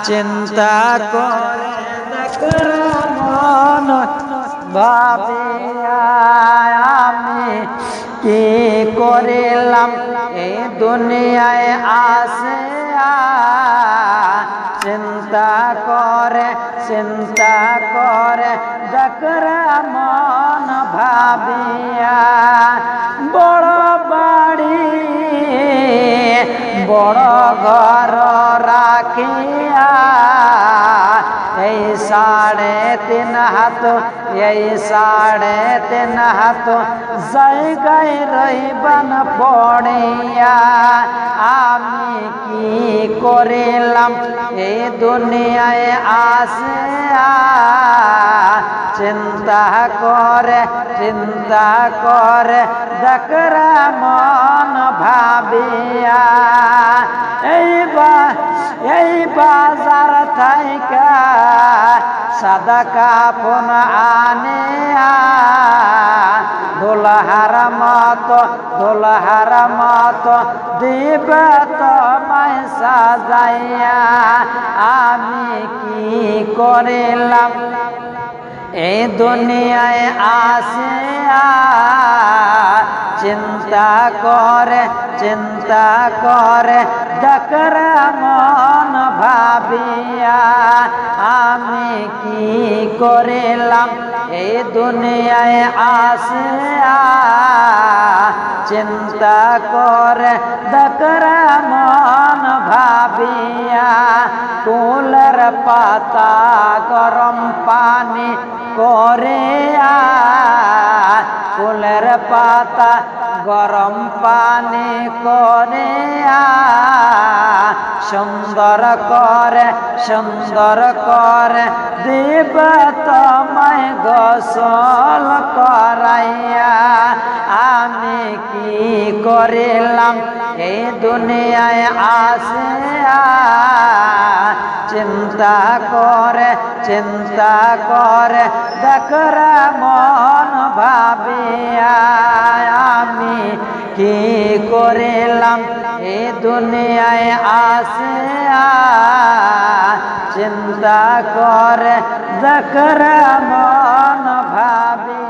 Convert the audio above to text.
চিন্তা করে দেখর মন ভাবিয়া আমি কি করিলাম এই দুনিয়ায় আসিয়া চিন্তা করে দেখর মন ভাবিয়া বড় বাড়ি বড় ঘর রাখিয়া এই 3.5 হাত এই 3.5 হাত জায়গায় রইবান পড়িয়া আমি কি করিলাম এই দুনিয়ায় আসিয়া চিন্তা করে দেখর মন ভাবিয়া এই বাজার থাইকা সাদা কাফন আনিয়া দোলহার মতো দিবে তোমায় সাজাইয়া আমি কি করিলাম এই দুনিয়ায় আসিয়া চিন্তা করে দেখর মন ভাবিয়া আমি কি করিলাম এই দুনিয়ায় আসিয়া চিন্তা করে দেখর মন ভাবিয়া কুলের পাতা গরম পানি করে কুলের পাতা গরম পানি করে সুন্দর করে দিব তোমায় গোসল করাইয়া আমি কি করিলাম এই দুনিয়ায় আসিয়া চিন্তা করে দেখর মন ভাবিয়া আমি কি করিলাম এই দুনিয়ায় আসিয়া চিন্তা করে দেখর মন ভাবিয়া।